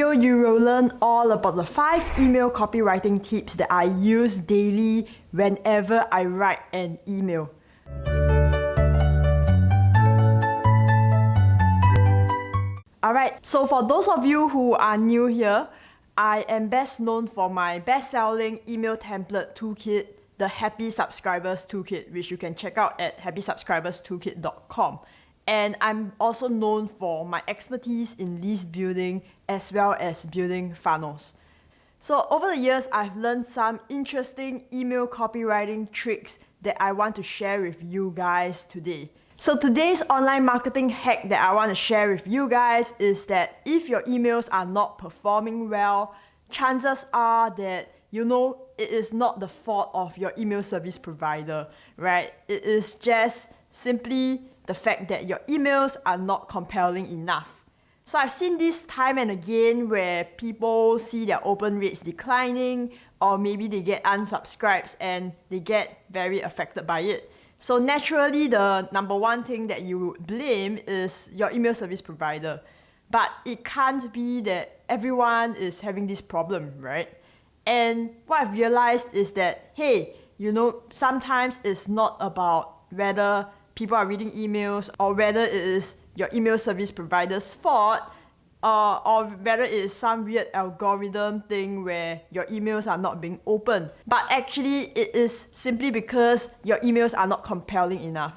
video, you will learn all about the 5 email copywriting tips that I use daily whenever I write an email. Alright, so for those of you who are new here, I am best known for my best-selling email template toolkit, the Happy Subscribers Toolkit, which you can check out at happysubscriberstoolkit.com. And I'm also known for my expertise in list building as well as building funnels. So over the years, I've learned some interesting email copywriting tricks that I want to share with you guys today. So today's online marketing hack that I want to share with you guys is that if your emails are not performing well, chances are that it is not the fault of your email service provider, right? It is just simply the fact that your emails are not compelling enough. So I've seen this time and again where people see their open rates declining, or maybe they get unsubscribes and they get very affected by it. So naturally, the number one thing that you would blame is your email service provider. But it can't be that everyone is having this problem, right? And what I've realized is that, hey, sometimes it's not about whether people are reading emails or whether it is your email service provider's fault, or whether it is some weird algorithm thing where your emails are not being opened. But actually, it is simply because your emails are not compelling enough.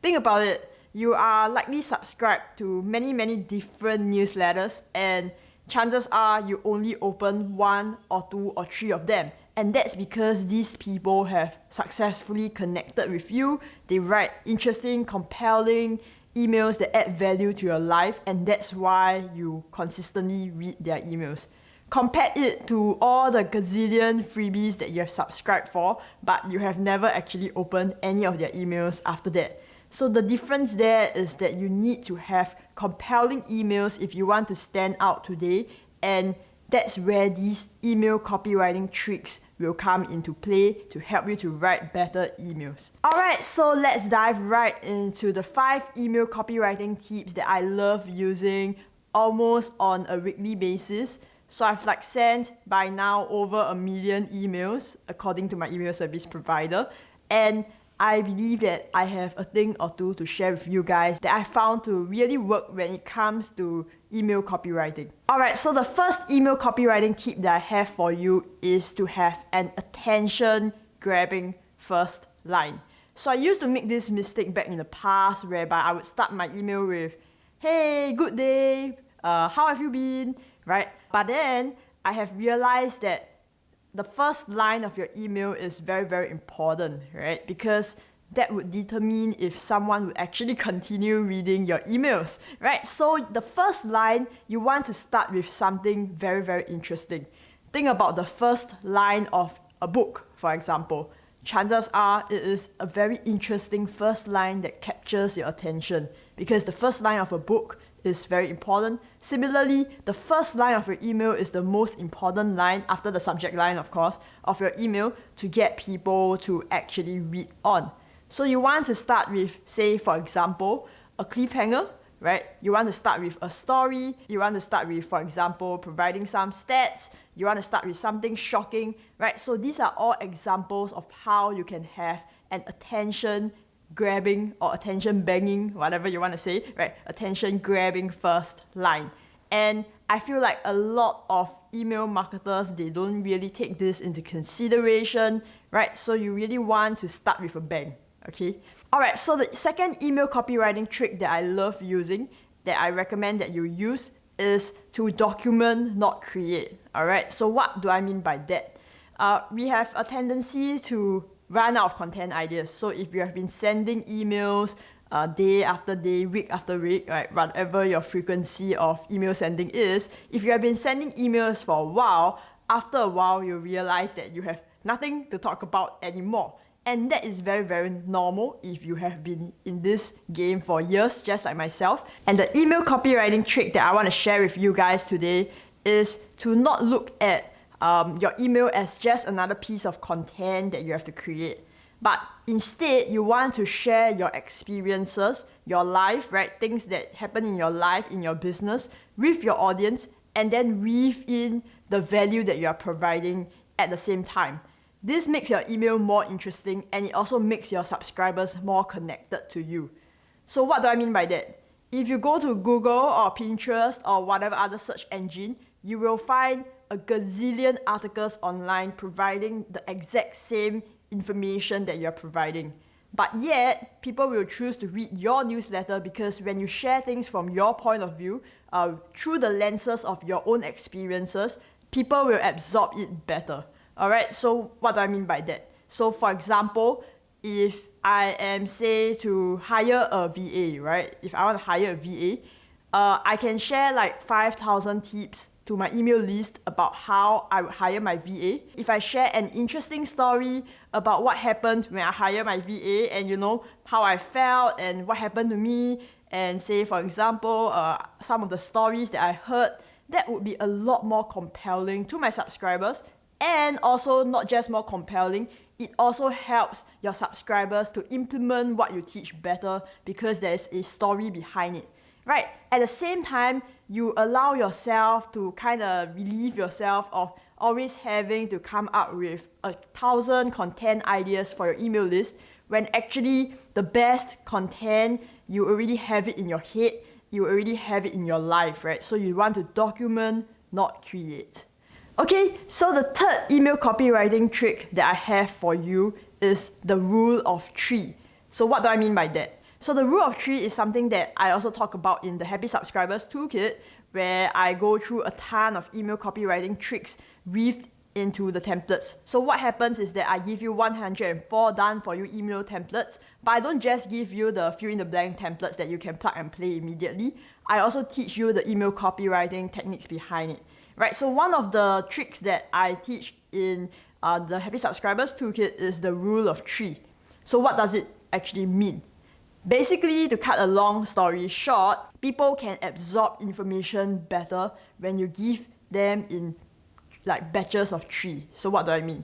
Think about it. You are likely subscribed to many different newsletters, and chances are you only open 1 or 2 or 3 of them. And that's because these people have successfully connected with you. They write interesting, compelling emails that add value to your life, and that's why you consistently read their emails. Compare it to all the gazillion freebies that you have subscribed for, but you have never actually opened any of their emails after that. So the difference there is that you need to have compelling emails if you want to stand out today, and that's where these email copywriting tricks will come into play to help you to write better emails. Alright, so let's dive right into the 5 email copywriting tips that I love using almost on a weekly basis. So I've sent by now over 1 million emails according to my email service provider, and I believe that I have a thing or two to share with you guys that I found to really work when it comes to email copywriting. Alright, so the first email copywriting tip that I have for you is to have an attention-grabbing first line. So I used to make this mistake back in the past whereby I would start my email with, "Hey, good day, how have you been?" Right? But then I have realized that the first line of your email is very important, right? Because that would determine if someone would actually continue reading your emails, right? So the first line, you want to start with something very interesting. Think about the first line of a book, for example. Chances are it is a very interesting first line that captures your attention, because the first line of a book is very important. Similarly, the first line of your email is the most important line, after the subject line, of course, of your email to get people to actually read on. So you want to start with, say, for example, a cliffhanger, right? You want to start with a story. You want to start with, for example, providing some stats. You want to start with something shocking, right? So these are all examples of how you can have an attention-grabbing or attention-banging, whatever you want to say, right? Attention-grabbing first line. And I feel like a lot of email marketers, they don't really take this into consideration, right? So you really want to start with a bang, okay? Alright, so the second email copywriting trick that I love using, that I recommend that you use, is to document, not create. Alright, so what do I mean by that? We have a tendency to run out of content ideas. So if you have been sending emails day after day, week after week, right, whatever your frequency of email sending is, if you have been sending emails for a while, after a while you realize that you have nothing to talk about anymore. And that is very normal if you have been in this game for years, just like myself. And the email copywriting trick that I want to share with you guys today is to not look at your email as just another piece of content that you have to create. But instead, you want to share your experiences, your life, right? Things that happen in your life, in your business, with your audience, and then weave in the value that you are providing at the same time. This makes your email more interesting, and it also makes your subscribers more connected to you. So what do I mean by that? If you go to Google or Pinterest or whatever other search engine, you will find a gazillion articles online providing the exact same information that you're providing. But yet, people will choose to read your newsletter because when you share things from your point of view, through the lenses of your own experiences, people will absorb it better. Alright, so what do I mean by that? So for example, if I am, say, to hire a VA, right? If I want to hire a VA, I can share like 5,000 tips to my email list about how I would hire my VA. If I share an interesting story about what happened when I hire my VA and how I felt and what happened to me, and say for example some of the stories that I heard, that would be a lot more compelling to my subscribers. And also not just more compelling, it also helps your subscribers to implement what you teach better because there's a story behind it. Right? At the same time, you allow yourself to kind of relieve yourself of always having to come up with 1,000 content ideas for your email list, when actually the best content, you already have it in your head, you already have it in your life, right? So you want to document, not create. Okay, so the third email copywriting trick that I have for you is the rule of 3. So what do I mean by that? So the rule of 3 is something that I also talk about in the Happy Subscribers Toolkit, where I go through a ton of email copywriting tricks weaved into the templates. So what happens is that I give you 104 done for you email templates, but I don't just give you the fill in the blank templates that you can plug and play immediately. I also teach you the email copywriting techniques behind it. Right, so one of the tricks that I teach in the Happy Subscribers Toolkit is the rule of 3. So what does it actually mean? Basically, to cut a long story short, people can absorb information better when you give them in like batches of 3. So what do I mean?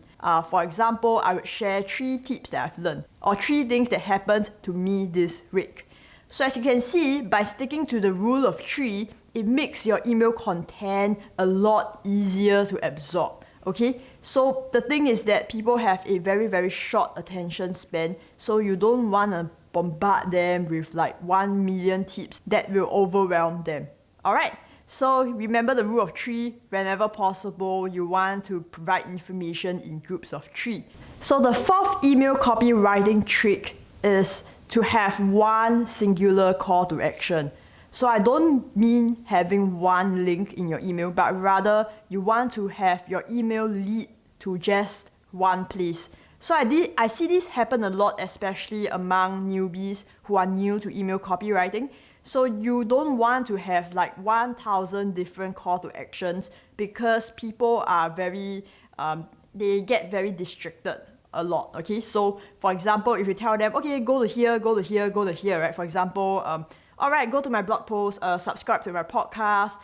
For example, I would share 3 tips that I've learned, or 3 things that happened to me this week. So as you can see, by sticking to the rule of 3, it makes your email content a lot easier to absorb. Okay, so the thing is that people have a very, very short attention span, so you don't want to bombard them with like 1 million tips that will overwhelm them. Alright, so remember the rule of 3. Whenever possible, you want to provide information in groups of 3. So the fourth email copywriting trick is to have one singular call to action. So I don't mean having one link in your email, but rather you want to have your email lead to just one place. So I see this happen a lot, especially among newbies who are new to email copywriting. So you don't want to have like 1,000 different call to actions because people are they get very distracted a lot, okay? So for example, if you tell them, okay, go to here, go to here, go to here, right? For example, alright, go to my blog post, subscribe to my podcast,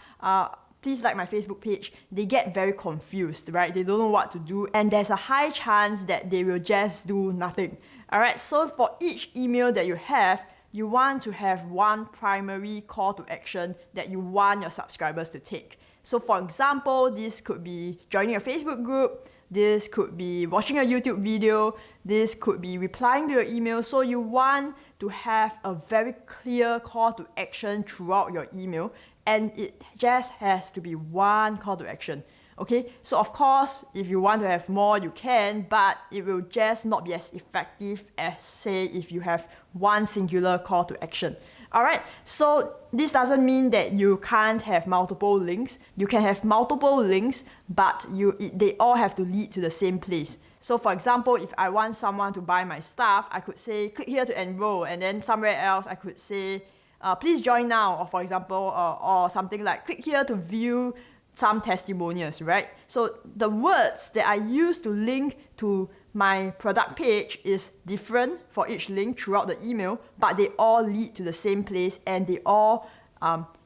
please like my Facebook page. They get very confused, right? They don't know what to do, and there's a high chance that they will just do nothing. Alright, so for each email that you have, you want to have one primary call to action that you want your subscribers to take. So for example, this could be joining a Facebook group, this could be watching a YouTube video, this could be replying to your email. So you want to have a very clear call to action throughout your email, and it just has to be one call to action. Okay, so of course, if you want to have more, you can, but it will just not be as effective as, say, if you have one singular call to action. Alright, so this doesn't mean that you can't have multiple links. You can have multiple links, but they all have to lead to the same place. So for example, if I want someone to buy my stuff, I could say, click here to enroll, and then somewhere else I could say, please join now, or for example, or something like, click here to view some testimonials, right? So the words that I use to link to my product page is different for each link throughout the email, but they all lead to the same place, and they all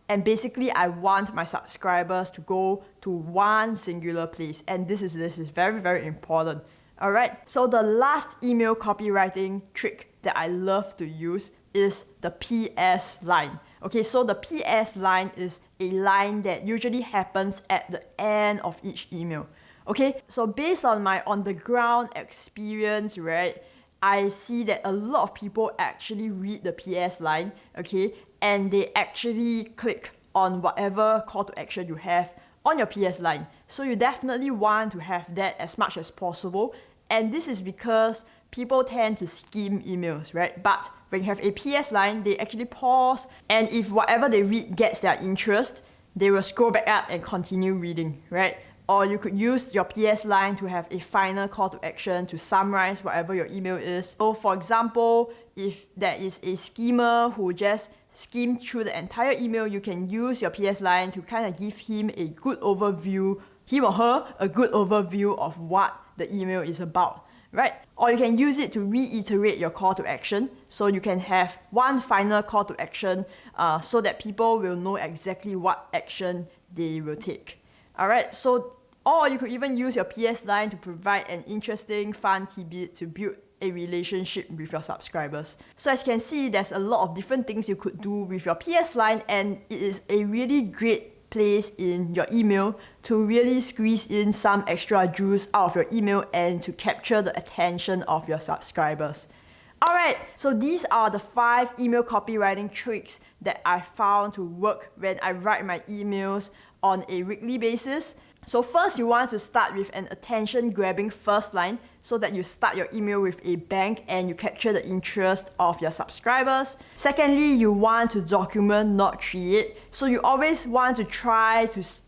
and basically I want my subscribers to go to one singular place, and this is very, very important. Alright, so the last email copywriting trick that I love to use is the PS line. Okay, so the PS line is a line that usually happens at the end of each email. Okay, so based on my on-the-ground experience, right, I see that a lot of people actually read the PS line, okay, and they actually click on whatever call to action you have on your PS line. So you definitely want to have that as much as possible. And this is because people tend to skim emails, right? But when you have a PS line, they actually pause, and if whatever they read gets their interest, they will scroll back up and continue reading, right? Or you could use your PS line to have a final call to action to summarize whatever your email is. So for example, if there is a schemer who just skimmed through the entire email, you can use your PS line to kind of give him a good overview, him or her, a good overview of what the email is about, right? Or you can use it to reiterate your call to action. So you can have one final call to action so that people will know exactly what action they will take. Alright, so or you could even use your PS line to provide an interesting, fun tidbit to build a relationship with your subscribers. So as you can see, there's a lot of different things you could do with your PS line, and it is a really great place in your email to really squeeze in some extra juice out of your email and to capture the attention of your subscribers. Alright, so these are the 5 email copywriting tricks that I found to work when I write my emails on a weekly basis. So first, you want to start with an attention-grabbing first line so that you start your email with a bang and you capture the interest of your subscribers. Secondly, you want to document, not create. So you always want to try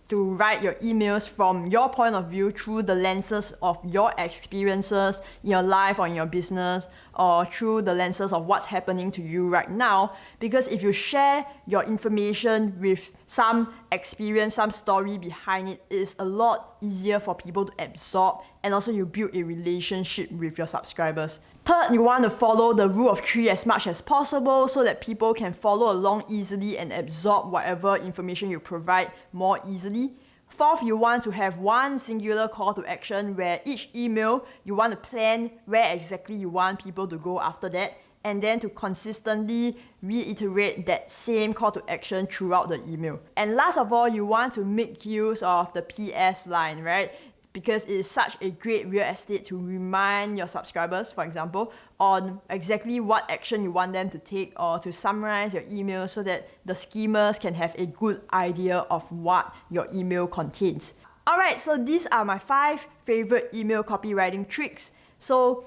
to write your emails from your point of view through the lenses of your experiences in your life or in your business, or through the lenses of what's happening to you right now. Because if you share your information with some experience, some story behind it, is a lot easier for people to absorb, and also you build a relationship with your subscribers. Third, you want to follow the rule of 3 as much as possible so that people can follow along easily and absorb whatever information you provide more easily. Fourth, you want to have one singular call to action where each email you want to plan where exactly you want people to go after that, and then to consistently reiterate that same call to action throughout the email. And last of all, you want to make use of the PS line, right? Because it is such a great real estate to remind your subscribers, for example, on exactly what action you want them to take, or to summarize your email so that the schemers can have a good idea of what your email contains. Alright, so these are my 5 favorite email copywriting tricks. So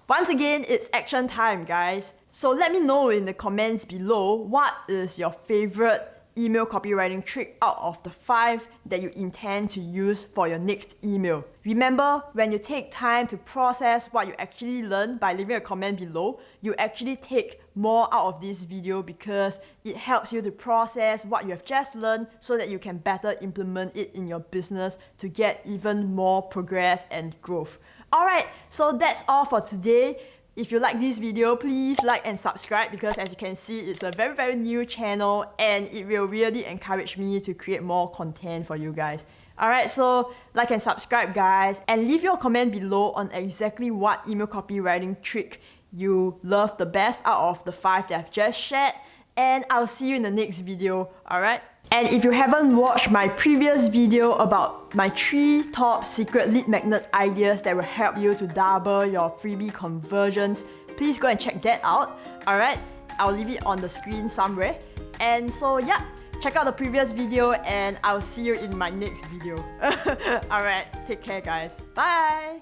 once again, it's action time, guys. So let me know in the comments below, what is your favorite email copywriting trick out of the 5 that you intend to use for your next email. Remember, when you take time to process what you actually learned by leaving a comment below, you actually take more out of this video because it helps you to process what you have just learned so that you can better implement it in your business to get even more progress and growth. Alright, so that's all for today. If you like this video, please like and subscribe, because as you can see, it's a very new channel and it will really encourage me to create more content for you guys. Alright, so like and subscribe, guys, and leave your comment below on exactly what email copywriting trick you love the best out of the 5 that I've just shared, and I'll see you in the next video. Alright? And if you haven't watched my previous video about my 3 top secret lead magnet ideas that will help you to double your freebie conversions, please go and check that out. Alright, I'll leave it on the screen somewhere. And so yeah, check out the previous video and I'll see you in my next video. Alright, take care, guys. Bye!